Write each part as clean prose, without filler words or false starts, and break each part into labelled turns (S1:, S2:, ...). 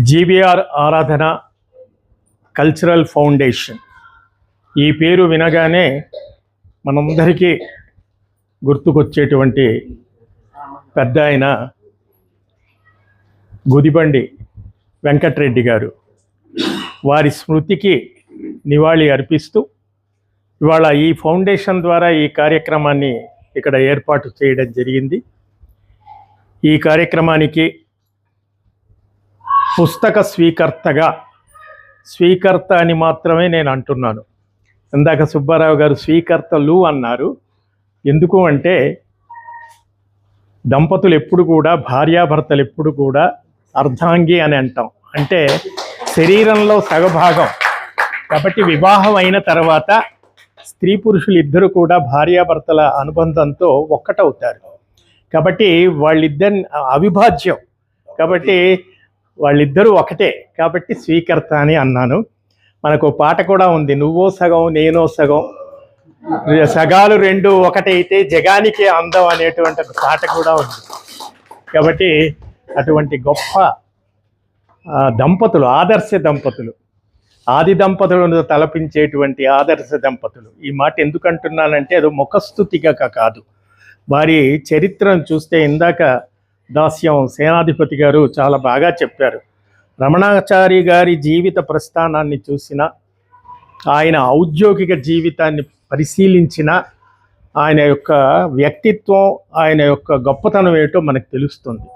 S1: GBR ఆరాధన cultural foundation ఈ పేరు వినగానే మనందరికీ గుర్తుకొచ్చేటువంటి పెద్ద ఆయన గుదిబండి వెంకటరెడ్డి గారు. వారి స్మృతికి నివాళి అర్పిస్తూ ఇవాళ ఈ ఫౌండేషన్ ద్వారా ఈ కార్యక్రమాన్ని ఇక్కడ ఏర్పాటు చేయడం జరిగింది. ఈ కార్యక్రమానికి పుస్తక స్వీకర్త అని మాత్రమే నేను అంటున్నాను. ఇందాక సుబ్బారావు గారు స్వీకర్తలు అన్నారు. ఎందుకు అంటే దంపతులు ఎప్పుడు కూడా, భార్యాభర్తలు ఎప్పుడు కూడా అర్ధాంగి అని అంటాం, అంటే శరీరంలో సగభాగం. కాబట్టి వివాహం అయిన తర్వాత స్త్రీ పురుషులు ఇద్దరు కూడా భార్యాభర్తల అనుబంధంతో ఒక్కటవుతారు. కాబట్టి వాళ్ళిద్దరి అవిభాజ్యం, కాబట్టి వాళ్ళిద్దరూ ఒకటే. కాబట్టి స్వీకర్త అని అన్నాను. మనకు పాట కూడా ఉంది, నువ్వో సగం నేనో సగం, సగాలు రెండు ఒకటైతే జగానికి అందం అనేటువంటి ఒక పాట కూడా ఉంది. కాబట్టి అటువంటి గొప్ప దంపతులు, ఆదర్శ దంపతులు, ఆది దంపతులను తలపించేటువంటి ఆదర్శ దంపతులు. ఈ మాట ఎందుకంటున్నానంటే అది ముఖస్తుతిగా కాదు, వారి చరిత్రను చూస్తే ఇందాక దాస్యం సేనాధిపతి గారు చాలా బాగా చెప్పారు. రమణాచారి గారి జీవిత ప్రస్థానాన్ని చూసిన, ఆయన ఔద్యోగిక జీవితాన్ని పరిశీలించిన, ఆయన యొక్క వ్యక్తిత్వం, ఆయన యొక్క గొప్పతనం ఏటో మనకు తెలుస్తుంది.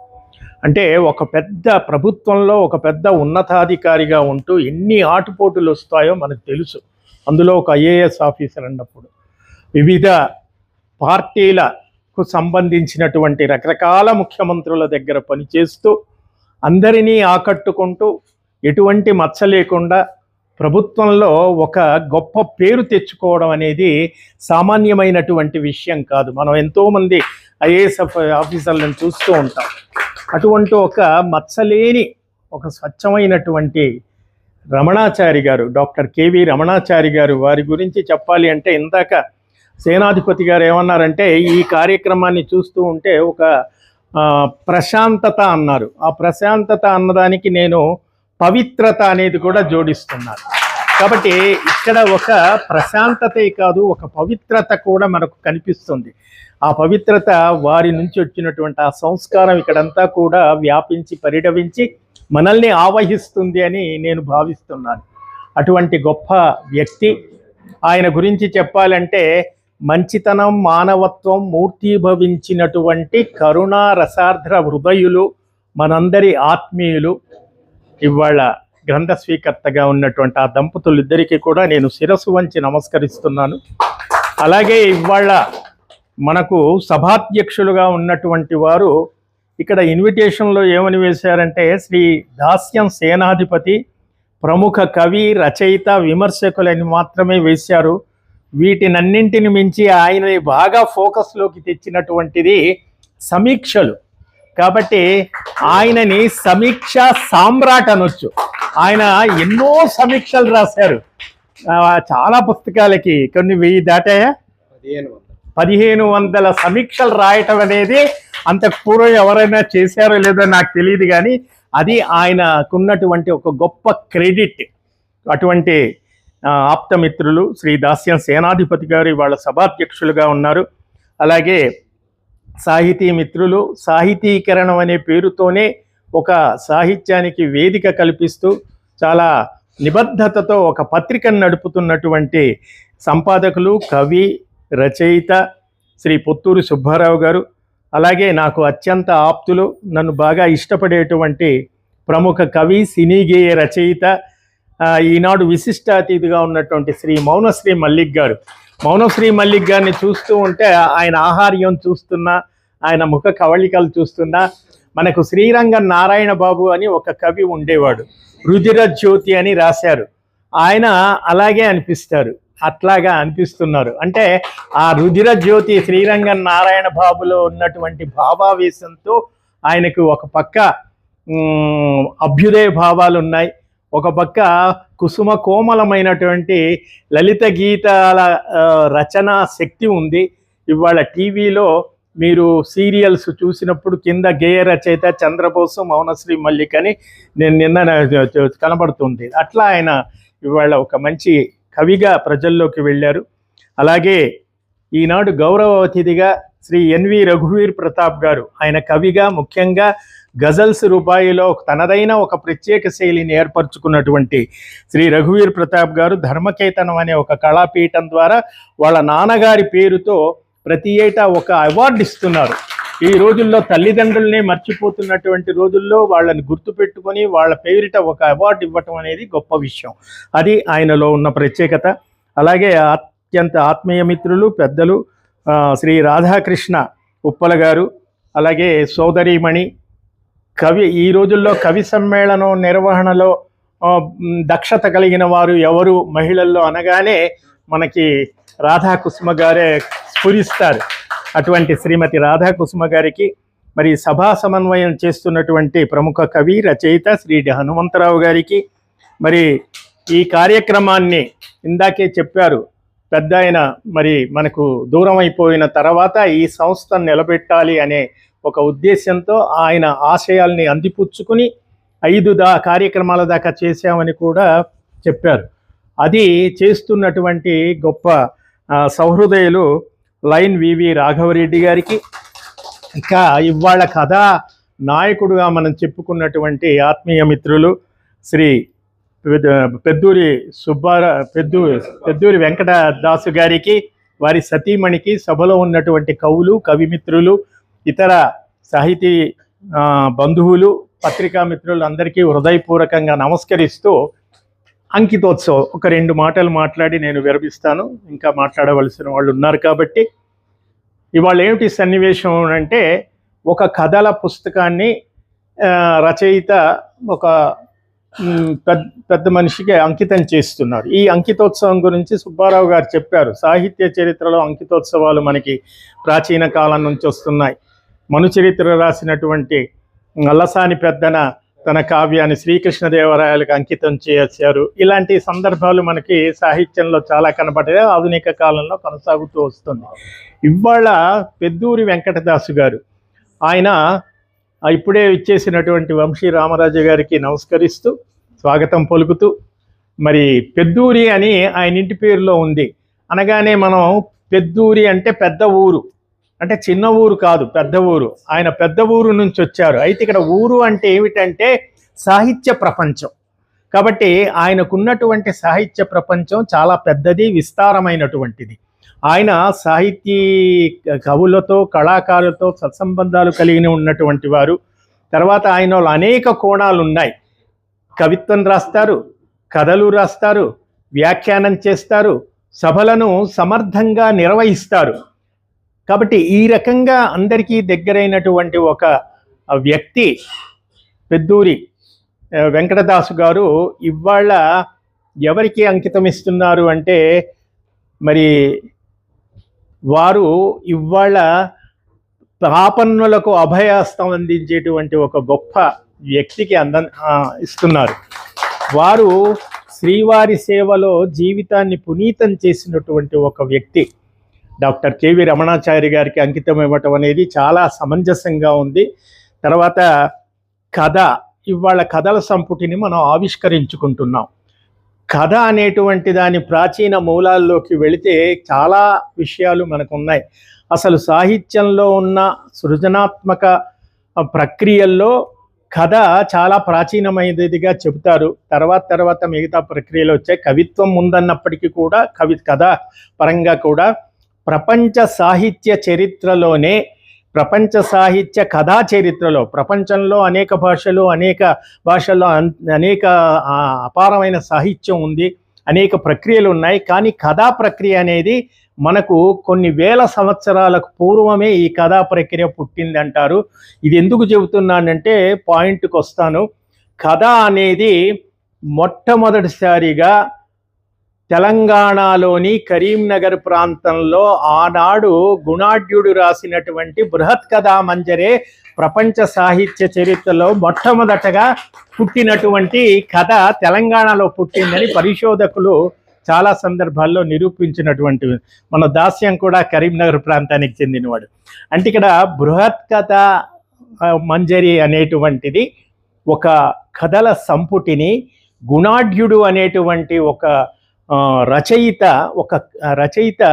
S1: అంటే ఒక పెద్ద ప్రభుత్వంలో ఒక పెద్ద ఉన్నతాధికారిగా ఉంటూ ఎన్ని ఆటుపోటులు వస్తాయో మనకు తెలుసు. అందులో ఒక ఐఏఎస్ ఆఫీసర్ అన్నప్పుడు వివిధ పార్టీలకు సంబంధించినటువంటి రకరకాల ముఖ్యమంత్రుల దగ్గర పనిచేస్తూ అందరినీ ఆకట్టుకుంటూ ఎటువంటి మచ్చ లేకుండా ప్రభుత్వంలో ఒక గొప్ప పేరు తెచ్చుకోవడం అనేది సామాన్యమైనటువంటి విషయం కాదు. మనం ఎంతోమంది ఐఏఎస్ ఆఫీసర్లను చూస్తూ ఉంటాం. అటువంటి ఒక మచ్చలేని ఒక స్వచ్ఛమైనటువంటి రమణాచారి గారు, డాక్టర్ కేవి రమణాచారి గారు, వారి గురించి చెప్పాలి అంటే ఇందాక సేనాధిపతి గారు ఏమన్నారంటే ఈ కార్యక్రమాన్ని చూస్తూ ఉంటే ఒక ప్రశాంతత అన్నారు. ఆ ప్రశాంతత అన్నదానికి నేను పవిత్రత అనేది కూడా జోడిస్తున్నాను. కాబట్టి ఇక్కడ ఒక ప్రశాంతతే కాదు, ఒక పవిత్రత కూడా మనకు కనిపిస్తుంది. ఆ పవిత్రత వారి నుంచి వచ్చినటువంటి ఆ సంస్కారం ఇక్కడంతా కూడా వ్యాపించి పరిడవించి మనల్ని ఆవహిస్తుంది అని నేను భావిస్తున్నాను. అటువంటి గొప్ప వ్యక్తి. ఆయన గురించి చెప్పాలంటే మంచితనం, మానవత్వం మూర్తీభవించినటువంటి కరుణా రసార్ద్ర హృదయులు, మనందరి ఆత్మీయులు. ఇవాళ గ్రంథ స్వీకర్తగా ఉన్నటువంటి ఆ దంపతులిద్దరికీ కూడా నేను శిరస్సు వంచి నమస్కరిస్తున్నాను. అలాగే ఇవాళ మనకు సభాధ్యక్షులుగా ఉన్నటువంటి వారు ఇక్కడ ఇన్విటేషన్లో ఏమని వేశారంటే శ్రీ దాస్యం సేనాధిపతి, ప్రముఖ కవి, రచయిత, విమర్శకులని మాత్రమే వేశారు. వీటినన్నింటిని మించి ఆయనని బాగా ఫోకస్లోకి తెచ్చినటువంటిది సమీక్షలు. కాబట్టి ఆయనని సమీక్ష సామ్రాట్ అనొచ్చు. ఆయన ఎన్నో సమీక్షలు రాశారు. చాలా పుస్తకాలకి కొన్ని 1000 దాటాయా, 1500 సమీక్షలు రాయటం అనేది అంతకు పూర్వం ఎవరైనా చేశారో లేదో నాకు తెలియదు, కానీ అది ఆయనకున్నటువంటి ఒక గొప్ప క్రెడిట్. అటువంటి ఆప్తమిత్రులు శ్రీ దాస్యం సేనాధిపతి గారు ఇవాళ సభాధ్యక్షులుగా ఉన్నారు. అలాగే సాహితీ మిత్రులు, సాహితీకరణం అనే పేరుతోనే ఒక సాహిత్యానికి వేదిక కల్పిస్తూ చాలా నిబద్ధతతో ఒక పత్రికను నడుపుతున్నటువంటి సంపాదకులు, కవి, రచయిత శ్రీ పొత్తూరు సుబ్బారావు గారు. అలాగే నాకు అత్యంత ఆప్తులు, నన్ను బాగా ఇష్టపడేటువంటి ప్రముఖ కవి, సినీ గేయ రచయిత, ఈనాడు విశిష్ట అతిథిగా ఉన్నటువంటి శ్రీ మౌనశ్రీ మల్లిక్ గారు. మౌనశ్రీ మల్లిక్ గారిని చూస్తూ ఉంటే ఆయన ఆహార్యం చూస్తున్నా, ఆయన ముఖ కవళికలు చూస్తున్నా మనకు శ్రీరంగ నారాయణ బాబు అని ఒక కవి ఉండేవాడు, రుధిర జ్యోతి అని రాశారు. ఆయన అలాగే అనిపిస్తారు, అట్లాగా అనిపిస్తున్నారు. అంటే ఆ రుధిర జ్యోతి శ్రీరంగ నారాయణ బాబులో ఉన్నటువంటి భావావేశంతో ఆయనకు ఒక పక్క అభ్యుదయ భావాలు ఉన్నాయి, ఒక పక్క కుసుమ కోమలమైనటువంటి లలిత గీతాల రచనా శక్తి ఉంది. ఇవాళ టీవీలో మీరు సీరియల్స్ చూసినప్పుడు కింద గేయ రచయిత చంద్రబోసు మౌనశ్రీ మల్లిక్ అని నేను నిన్న కనబడుతుంది. అట్లా ఆయన ఇవాళ ఒక మంచి కవిగా ప్రజల్లోకి వెళ్ళారు. అలాగే ఈనాడు గౌరవ అతిథిగా శ్రీ ఎన్వి రఘువీర్ ప్రతాప్ గారు, ఆయన కవిగా ముఖ్యంగా గజల్స్ రూపాయిలో తనదైన ఒక ప్రత్యేక శైలిని ఏర్పరచుకున్నటువంటి శ్రీ రఘువీర్ ప్రతాప్ గారు ధర్మకేతనం అనే ఒక కళాపీఠం ద్వారా వాళ్ళ నాన్నగారి పేరుతో ప్రతి ఏటా ఒక అవార్డు ఇస్తున్నారు. ఈ రోజుల్లో తల్లిదండ్రుల్ని మర్చిపోతున్నటువంటి రోజుల్లో వాళ్ళని గుర్తుపెట్టుకొని వాళ్ళ పేరిట ఒక అవార్డు ఇవ్వటం అనేది గొప్ప విషయం. అది ఆయనలో ఉన్న ప్రత్యేకత. అలాగే అత్యంత ఆత్మీయ మిత్రులు పెద్దలు శ్రీ రాధాకృష్ణ ఉప్పల గారు, అలాగే సోదరీమణి కవి, ఈ రోజుల్లో కవి సమ్మేళనం నిర్వహణలో దక్షత కలిగిన వారు ఎవరు మహిళల్లో అనగానే మనకి రాధాకుసుమ గారే స్ఫురిస్తారు. అటువంటి శ్రీమతి రాధాకుసుమ గారికి, మరి సభా సమన్వయం చేస్తున్నటువంటి ప్రముఖ కవి రచయిత శ్రీ హనుమంతరావు గారికి, మరి ఈ కార్యక్రమాన్ని ఇందాకే చెప్పారు పెద్ద ఆయన, మరి మనకు దూరం అయిపోయిన తర్వాత ఈ సంస్థను నిలబెట్టాలి అనే ఒక ఉద్దేశంతో ఆయన ఆశయాల్ని అందిపుచ్చుకుని 5 కార్యక్రమాల దాకా చేశామని కూడా చెప్పారు. అది చేస్తున్నటువంటి గొప్ప సౌహృదయులు లైన్ వివి రాఘవరెడ్డి గారికి, ఇక ఇవాళ కథా నాయకుడుగా మనం చెప్పుకున్నటువంటి ఆత్మీయ మిత్రులు శ్రీ పెద్దూరి పెద్దూరి వెంకటదాసు గారికి, వారి సతీమణికి, సభలో ఉన్నటువంటి కవులు కవిమిత్రులు ఇతర సాహితీ బంధువులు పత్రికా మిత్రులు అందరికీ హృదయపూర్వకంగా నమస్కరిస్తూ అంకితోత్సవం ఒక 2 మాటలు మాట్లాడి నేను విరమిస్తాను. ఇంకా మాట్లాడవలసిన వాళ్ళు ఉన్నారు కాబట్టి. ఇవాళ ఏమిటి సన్నివేశం అంటే, ఒక కథల పుస్తకాన్ని రచయిత ఒక పెద్ద మనిషికి అంకితం చేస్తున్నారు. ఈ అంకితోత్సవం గురించి సుబ్బారావు గారు చెప్పారు. సాహిత్య చరిత్రలో అంకితోత్సవాలు మనకి ప్రాచీన కాలం నుంచి వస్తున్నాయి. మను చరిత్ర రాసినటువంటి అల్లసాని పెద్దన తన కావ్యాన్ని శ్రీకృష్ణదేవరాయలకు అంకితం చేశారు. ఇలాంటి సందర్భాలు మనకి సాహిత్యంలో చాలా కనబడ్డాయి, ఆధునిక కాలంలో కొనసాగుతూ వస్తుంది. ఇవాళ పెద్దూరి వెంకటదాసు గారు, ఆయన ఇప్పుడే ఇచ్చేసినటువంటి వంశీ రామరాజు గారికి నమస్కరిస్తూ స్వాగతం పలుకుతూ, మరి పెద్దూరి అని ఆయన ఇంటి పేరులో ఉంది. అనగానే మనం పెద్దూరి అంటే పెద్ద ఊరు, అంటే చిన్న ఊరు కాదు, పెద్ద ఊరు. ఆయన పెద్ద ఊరు నుంచి వచ్చారు. అయితే ఇక్కడ ఊరు అంటే ఏమిటంటే సాహిత్య ప్రపంచం. కాబట్టి ఆయనకున్నటువంటి సాహిత్య ప్రపంచం చాలా పెద్దది, విస్తారమైనటువంటిది. ఆయన సాహితీ కవులతో కళాకారులతో సత్సంబంధాలు కలిగి ఉన్నటువంటి వారు. తర్వాత ఆయనలో అనేక కోణాలు ఉన్నాయి. కవిత్వం రాస్తారు, కథలు రాస్తారు, వ్యాఖ్యానం చేస్తారు, సభలను సమర్థంగా నిర్వహిస్తారు. కాబట్టి ఈ రకంగా అందరికీ దగ్గరైనటువంటి ఒక వ్యక్తి పెద్దూరి వెంకటదాసు గారు ఇవాళ ఎవరికి అంకితం ఇస్తున్నారు అంటే, మరి వారు ఇవాళ ఆపన్నులకు అభయహస్తం అందించేటువంటి ఒక గొప్ప వ్యక్తికి ఇస్తున్నారు. వారు శ్రీవారి సేవలో జీవితాన్ని పునీతం చేసినటువంటి ఒక వ్యక్తి. డాక్టర్ కేవి రమణాచారి గారికి అంకితం ఇవ్వటం అనేది చాలా సమంజసంగా ఉంది. తర్వాత కథ, ఇవాళ కథల సంపుటిని మనం ఆవిష్కరించుకుంటున్నాం. కథ అనేటువంటి దాని ప్రాచీన మూలాల్లోకి వెళితే చాలా విషయాలు మనకు ఉన్నాయి. అసలు సాహిత్యంలో ఉన్న సృజనాత్మక ప్రక్రియల్లో కథ చాలా ప్రాచీనమైనదిగా చెబుతారు. తర్వాత మిగతా ప్రక్రియలు వచ్చాయి. కవిత్వం ముందన్నప్పటికీ కూడా కథ పరంగా కూడా ప్రపంచ సాహిత్య చరిత్రలోనే, ప్రపంచ సాహిత్య కథా చరిత్రలో, ప్రపంచంలో అనేక భాషల్లో అనేక అపారమైన సాహిత్యం ఉంది, అనేక ప్రక్రియలు ఉన్నాయి. కానీ కథా ప్రక్రియ అనేది మనకు కొన్ని వేల సంవత్సరాలకు పూర్వమే ఈ కథా ప్రక్రియ పుట్టింది అంటారు. ఇది ఎందుకు చెబుతున్నానంటే పాయింట్కి వస్తాను. కథ అనేది మొట్టమొదటిసారిగా తెలంగాణలోని కరీంనగర్ ప్రాంతంలో ఆనాడు గుణాఢ్యుడు రాసినటువంటి బృహత్ కథా మంజరే ప్రపంచ సాహిత్య చరిత్రలో మొట్టమొదటగా పుట్టినటువంటి కథ తెలంగాణలో పుట్టిందని పరిశోధకులు చాలా సందర్భాల్లో నిరూపించినటువంటి మన దాస్యం కూడా కరీంనగర్ ప్రాంతానికి చెందినవాడు. అంటే ఇక్కడ బృహత్ కథ మంజరి అనేటువంటిది ఒక కథల సంపుటిని గుణాఢ్యుడు అనేటువంటి ఒక రచయిత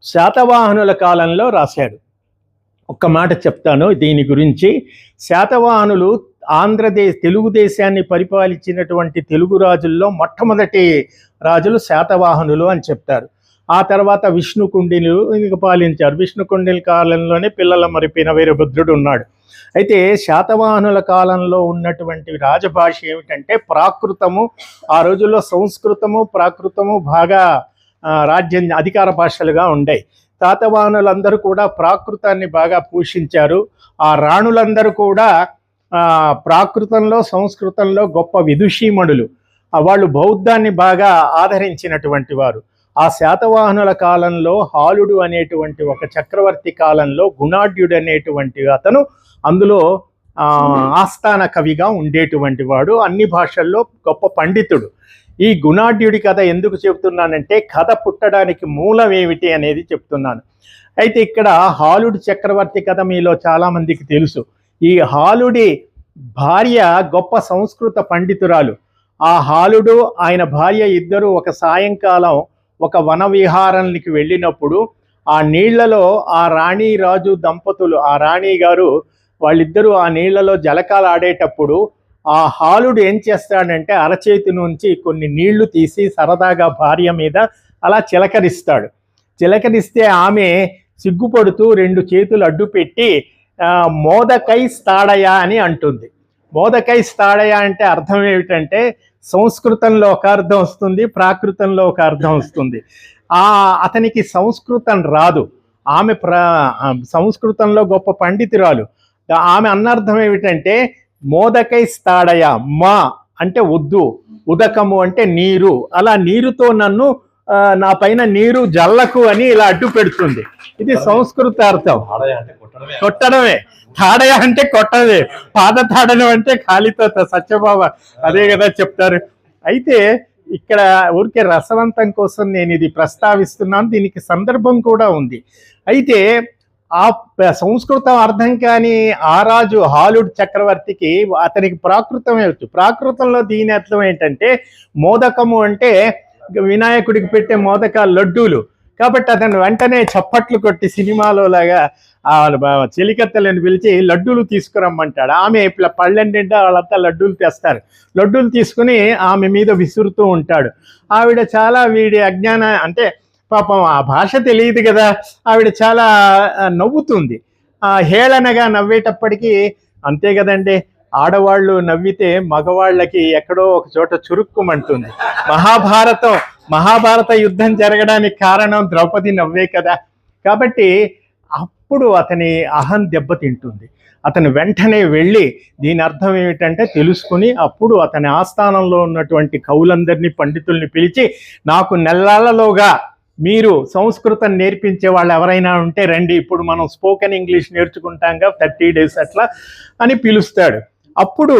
S1: శాతవాహనుల కాలంలో రాశాడు. ఒక్క మాట చెప్తాను దీని గురించి. శాతవాహనులు తెలుగు దేశాన్ని పరిపాలించినటువంటి తెలుగు రాజుల్లో మొట్టమొదటి రాజులు శాతవాహనులు అని చెప్తారు. ఆ తర్వాత విష్ణుకుండిలు పాలించారు. విష్ణుకుండిల కాలంలోనే పిల్లల మరిపిన వీరభద్రుడు ఉన్నాడు. అయితే శాతవాహనుల కాలంలో ఉన్నటువంటి రాజభాష ఏమిటంటే ప్రాకృతము. ఆ రోజుల్లో సంస్కృతము ప్రాకృతము బాగా అధికార భాషలుగా ఉండాయి. శాతవాహనులందరూ కూడా ప్రాకృతాన్ని బాగా పోషించారు. ఆ రాణులందరూ కూడా ప్రాకృతంలో సంస్కృతంలో గొప్ప విదుషీమణులు. వాళ్ళు బౌద్ధాన్ని బాగా ఆదరించినటువంటి వారు. ఆ శాతవాహనుల కాలంలో హాలుడు అనేటువంటి ఒక చక్రవర్తి కాలంలో గుణాఢ్యుడు అనేటువంటి అతను అందులో ఆస్థాన కవిగా ఉండేటువంటి వాడు. అన్ని భాషల్లో గొప్ప పండితుడు. ఈ గుణాఢ్యుడి కథ ఎందుకు చెబుతున్నానంటే కథ పుట్టడానికి మూలం ఏమిటి అనేది చెప్తున్నాను. అయితే ఇక్కడ హాలుడు చక్రవర్తి కథ మీలో చాలామందికి తెలుసు. ఈ హాలుడి భార్య గొప్ప సంస్కృత పండితురాలు. ఆ హాలుడు ఆయన భార్య ఇద్దరు ఒక సాయంకాలం ఒక వన విహారానికి వెళ్ళినప్పుడు ఆ నీళ్లలో ఆ రాణి రాజు దంపతులు, ఆ రాణి గారు వాళ్ళిద్దరూ ఆ నీళ్లలో జలకాలు ఆడేటప్పుడు ఆ హాలుడు ఏం చేస్తాడంటే అరచేతి నుంచి కొన్ని నీళ్లు తీసి సరదాగా భార్య మీద అలా చిలకరిస్తాడు. చిలకరిస్తే ఆమె సిగ్గుపడుతూ రెండు చేతులు అడ్డు పెట్టి మోదకై స్తాడయ అని అంటుంది. మోదకై స్తాడయ అంటే అర్థం ఏమిటంటే సంస్కృతంలో ఒక అర్థం వస్తుంది, ప్రాకృతంలో ఒక అర్థం వస్తుంది. అతనికి సంస్కృతం రాదు. ఆమె సంస్కృతంలో గొప్ప పండితురాలు. ఆమె అన్నర్థం ఏమిటంటే మోదకై స్తాడయ, మా అంటే వద్దు, ఉదకము అంటే నీరు, అలా నీరుతో నన్ను నా పైన నీరు జల్లకు అని ఇలా అడ్డు పెడుతుంది. ఇది సంస్కృతార్థం. కొట్టడమే. తాడయ అంటే కొట్టడమే. పాద తాడనం అంటే ఖాళీతో సత్యబాబ అదే కదా చెప్తారు. అయితే ఇక్కడ ఊరికే రసవంతం కోసం నేను ఇది ప్రస్తావిస్తున్నాను. దీనికి సందర్భం కూడా ఉంది. అయితే ఆ సంస్కృతం అర్థం కాని ఆ రాజు హాలుడు చక్రవర్తికి అతనికి ప్రాకృతం వచ్చు. ప్రాకృతంలో దీని అర్థం ఏంటంటే మోదకము అంటే వినాయకుడికి పెట్టే మోదకాలు లడ్డూలు. కాబట్టి అతను వెంటనే చప్పట్లు కొట్టి సినిమాలో లాగా ఆ చెలికత్తెలను పిలిచి లడ్డూలు తీసుకురమ్మంటాడు. ఆమె ఇట్లా పళ్ళెండిండా వాళ్ళంతా లడ్డూలు తెస్తారు. లడ్డూలు తీసుకుని ఆమె మీద విసురుతూ ఉంటాడు. ఆవిడ చాలా వీడి అజ్ఞాన అంటే పాపం ఆ భాష తెలియదు కదా, ఆవిడ చాలా నవ్వుతుంది. హేళనగా నవ్వేటప్పటికీ అంతే కదండి, ఆడవాళ్ళు నవ్వితే మగవాళ్ళకి ఎక్కడో ఒక చోట చురుక్కుమంటుంది. మహాభారత యుద్ధం జరగడానికి కారణం ద్రౌపది నవ్వే కదా. కాబట్టి అప్పుడు అతని అహం దెబ్బతింటుంది. అతను వెంటనే వెళ్ళి దీని అర్థం ఏమిటంటే తెలుసుకుని అప్పుడు అతని ఆస్థానంలో ఉన్నటువంటి కవులందరినీ పండితుల్ని పిలిచి నాకు నెలలోగా మీరు సంస్కృతం నేర్పించే వాళ్ళు ఎవరైనా ఉంటే రండి, ఇప్పుడు మనం స్పోకెన్ ఇంగ్లీష్ నేర్చుకుంటాంగా 30 days అట్లా అని పిలుస్తాడు. అప్పుడు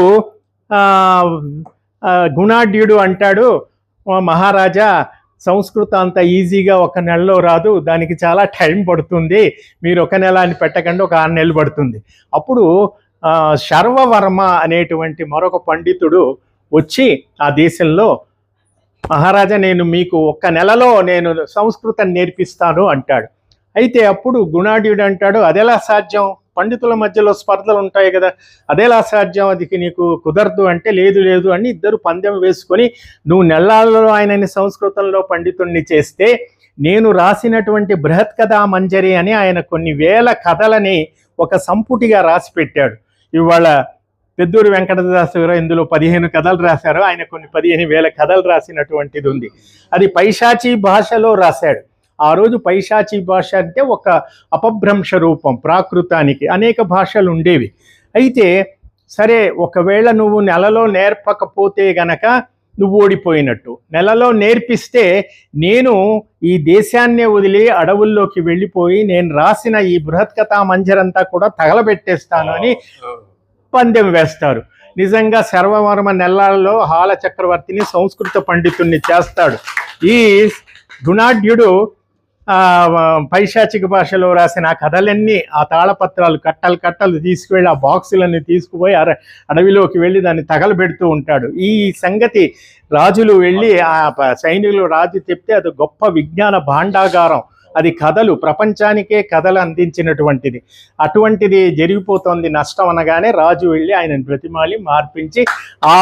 S1: గుణాఢ్యుడు అంటాడు, మహారాజా సంస్కృతం అంత ఈజీగా 1 నెలలో రాదు, దానికి చాలా టైం పడుతుంది, మీరు 1 నెల అని పెట్టకండి, ఒక 6 నెలలు పడుతుంది. అప్పుడు శర్వవర్మ అనేటువంటి మరొక పండితుడు వచ్చి ఆ దేశంలో మహారాజా నేను మీకు 1 నెలలో నేను సంస్కృతం నేర్పిస్తాను అంటాడు. అయితే అప్పుడు గుణాఢ్యుడు అంటాడు అదెలా సాధ్యం, పండితుల మధ్యలో స్పర్ధలు ఉంటాయి కదా, అదెలా సాధ్యం, అది నీకు కుదరదు అంటే లేదు అని ఇద్దరు పందెం వేసుకొని నువ్వు నెలల్లో ఆయనని సంస్కృతంలో పండితుణ్ణి చేస్తే నేను రాసినటువంటి బృహత్ కథా మంజరి అని ఆయన కొన్ని వేల కథలని ఒక సంపుటిగా రాసి పెట్టాడు. ఇవాళ పెద్దూరు వెంకటదాసు గారు ఇందులో 15 కథలు రాశారు. ఆయన కొన్ని 15,000 కథలు రాసినటువంటిది ఉంది. అది పైశాచీ భాషలో రాశాడు. ఆ రోజు పైశాచీ భాష అంటే ఒక అపభ్రంశ రూపం ప్రాకృతానికి. అనేక భాషలు ఉండేవి. అయితే సరే, ఒకవేళ నువ్వు నెలలో నేర్పకపోతే గనక నువ్వు ఓడిపోయినట్టు. నెలలో నేర్పిస్తే నేను ఈ దేశాన్నే వదిలి అడవుల్లోకి వెళ్ళిపోయి నేను రాసిన ఈ బృహత్ కథా మంజరంతా కూడా తగలబెట్టేస్తాను అని పందెం వేస్తారు. నిజంగా శర్వవర్మ నెలల్లో హాల చక్రవర్తిని సంస్కృత పండితుణ్ణి చేస్తాడు. ఈ గుణాఢ్యుడు పైశాచిక భాషలో రాసిన ఆ కథలన్నీ, ఆ తాళపత్రాలు కట్టలు కట్టలు తీసుకువెళ్ళి ఆ బాక్సులన్నీ తీసుకుపోయి అడవిలోకి వెళ్ళి దాన్ని తగలబెడుతూ ఉంటాడు. ఈ సంగతి రాజులు వెళ్ళి ఆ సైనికులు రాజు చెప్తే అది గొప్ప విజ్ఞాన భాండాగారం, అది కథలు, ప్రపంచానికే కథలు అందించినటువంటిది. అటువంటిది జరిగిపోతుంది నష్టం అనగానే రాజు వెళ్ళి ఆయనను బ్రతిమాలి మార్పించి ఆ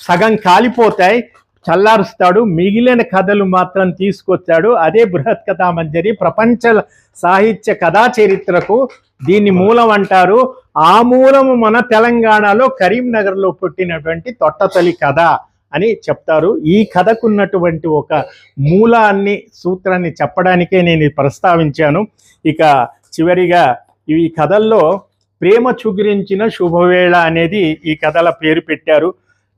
S1: సగం కాలిపోతాయి, చల్లారుస్తాడు, మిగిలిన కథలు మాత్రం తీసుకొచ్చాడు. అదే బృహత్ కథామంజరి. ప్రపంచ సాహిత్య కథా చరిత్రకు దీన్ని మూలం అంటారు. ఆ మూలము మన తెలంగాణలో కరీంనగర్లో పుట్టినటువంటి తొట్టతలి కథ అని చెప్తారు. ఈ కథకున్నటువంటి ఒక మూలాన్ని, సూత్రాన్ని చెప్పడానికే నేను ప్రస్తావించాను. ఇక చివరిగా ఈ కథల్లో ప్రేమ చిగురించిన శుభవేళ అనేది ఈ కథల పేరు పెట్టారు.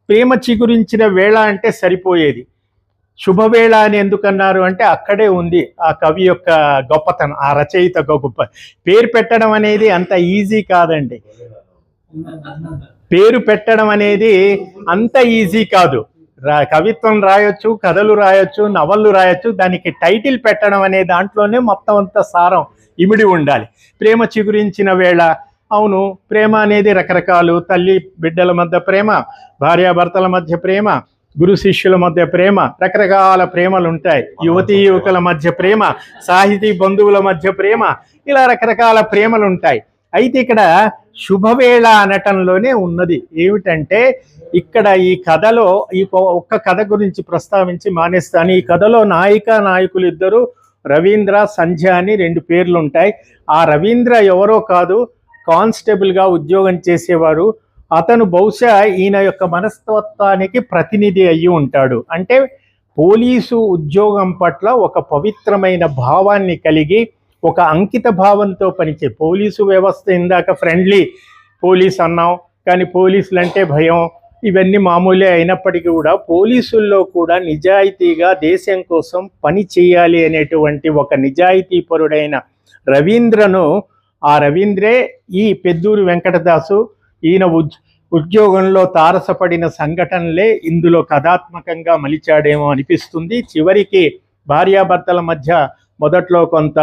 S1: ప్రేమ చిగురించిన వేళ అంటే సరిపోయేది, శుభవేళ అని ఎందుకన్నారు అంటే అక్కడే ఉంది ఆ కవి యొక్క గొప్పతనం, ఆ రచయిత గొప్ప. పేరు పెట్టడం అనేది అంత ఈజీ కాదండి. పేరు పెట్టడం అనేది అంత ఈజీ కాదు. కవిత్వం రాయొచ్చు, కథలు రాయొచ్చు, నవళ్ళు రాయొచ్చు, దానికి టైటిల్ పెట్టడం అనే దాంట్లోనే మొత్తం అంత సారం ఇమిడి ఉండాలి. ప్రేమ చిగురించిన వేళ, అవును, ప్రేమ అనేది రకరకాలు. తల్లి బిడ్డల మధ్య ప్రేమ, భార్యాభర్తల మధ్య ప్రేమ, గురు శిష్యుల మధ్య ప్రేమ, రకరకాల ప్రేమలు ఉంటాయి. యువతీ యువకుల మధ్య ప్రేమ, సాహితీ బంధువుల మధ్య ప్రేమ, ఇలా రకరకాల ప్రేమలు ఉంటాయి. అయితే ఇక్కడ శుభవేళ అనటంలోనే ఉన్నది ఏమిటంటే, ఇక్కడ ఈ కథలో ఈ ఒక్క కథ గురించి ప్రస్తావించి మానేస్తాను. ఈ కథలో నాయకులు ఇద్దరు, రవీంద్ర, సంధ్య అని 2 పేర్లు ఉంటాయి. ఆ రవీంద్ర ఎవరో కాదు, కానిస్టేబుల్గా ఉద్యోగం చేసేవారు. అతను బహుశా ఈయన యొక్క మనస్తత్వానికి ప్రతినిధి అయ్యి ఉంటాడు. అంటే పోలీసు ఉద్యోగం పట్ల ఒక పవిత్రమైన భావాన్ని కలిగి, ఒక అంకిత భావంతో పనిచే పోలీసు వ్యవస్థ. ఇందాక ఫ్రెండ్లీ పోలీస్ అన్నాం, కానీ పోలీసులు అంటే భయం, ఇవన్నీ మామూలే అయినప్పటికీ కూడా పోలీసుల్లో కూడా నిజాయితీగా దేశం కోసం పని చేయాలి అనేటువంటి ఒక నిజాయితీపరుడైన రవీంద్రను, ఆ రవీంద్రే ఈ పెద్దూరి వెంకటదాసు. ఈయన ఉద్యోగంలో తారసపడిన సంఘటనలే ఇందులో కథాత్మకంగా మలిచాడేమో అనిపిస్తుంది. చివరికి భార్యాభర్తల మధ్య మొదట్లో కొంత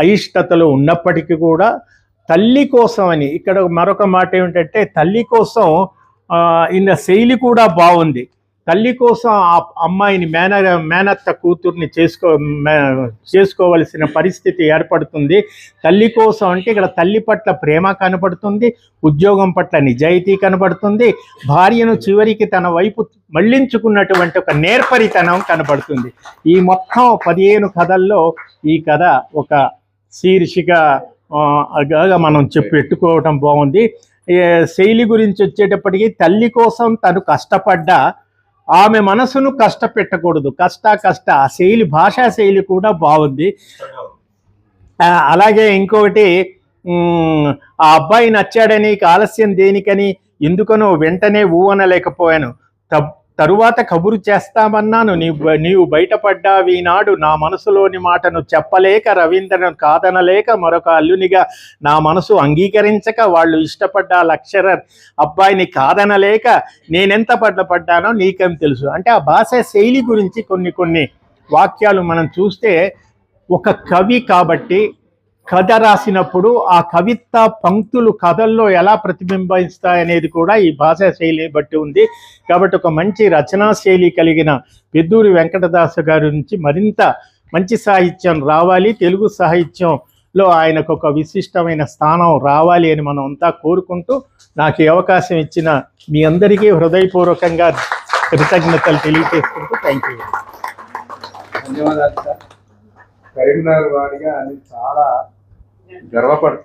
S1: అయిష్టతలు ఉన్నప్పటికీ కూడా తల్లి కోసం అని, ఇక్కడ మరొక మాట ఏమిటంటే తల్లి కోసం ఈయన శైలి కూడా బాగుంది. తల్లి కోసం ఆ అమ్మాయిని మేనత్త కూతుర్ని చేసుకోవలసిన పరిస్థితి ఏర్పడుతుంది. తల్లి కోసం అంటే ఇక్కడ తల్లి పట్ల ప్రేమ కనపడుతుంది, ఉద్యోగం పట్ల నిజాయితీ కనపడుతుంది, భార్యను చివరికి తన వైపు మళ్లించుకున్నటువంటి ఒక నేర్పరితనం కనపడుతుంది. ఈ మొత్తం 15 కథల్లో ఈ కథ ఒక శీర్షికగా మనం పెట్టుకోవటం బాగుంది. శైలి గురించి వచ్చేటప్పటికి తల్లి కోసం తను కష్టపడ్డా ఆమె మనసును కష్టపెట్టకూడదు. కష్ట ఆ శైలి, భాషా శైలి కూడా బాగుంది. అలాగే ఇంకొకటి, ఆ అబ్బాయి నచ్చాడని ఆలస్యం దేనికని ఎందుకనో వెంటనే ఊవనలేకపోయాను. తరువాత కబురు చేస్తామన్నాను, నీవు బయటపడ్డావి నాడు. నా మనసులోని మాటను చెప్పలేక, రవీంద్రను కాదనలేక, మరొక అల్లునిగా నా మనసు అంగీకరించక, వాళ్ళు ఇష్టపడ్డ లక్షరర్ అబ్బాయిని కాదనలేక నేనెంత పడ్డానో నీకేం తెలుసు. అంటే ఆ భాష శైలి గురించి కొన్ని వాక్యాలు మనం చూస్తే, ఒక కవి కాబట్టి కథ రాసినప్పుడు ఆ కవిత్వ పంక్తులు కథల్లో ఎలా ప్రతిబింబిస్తాయనేది కూడా ఈ భాషా శైలిని బట్టి ఉంది. కాబట్టి ఒక మంచి రచనా శైలి కలిగిన పెద్దూరి వెంకటదాసు గారి నుంచి మరింత మంచి సాహిత్యం రావాలి. తెలుగు సాహిత్యంలో ఆయనకు ఒక విశిష్టమైన స్థానం రావాలి అని మనం అంతా కోరుకుంటూ, నాకు ఈ అవకాశం ఇచ్చిన మీ అందరికీ హృదయపూర్వకంగా కృతజ్ఞతలు తెలియజేసుకుంటూ థ్యాంక్ యూ.
S2: ధన్యవాదాలు సార్. కరీంనగర్ వాడిగా అది చాలా గర్వపడుతుంది.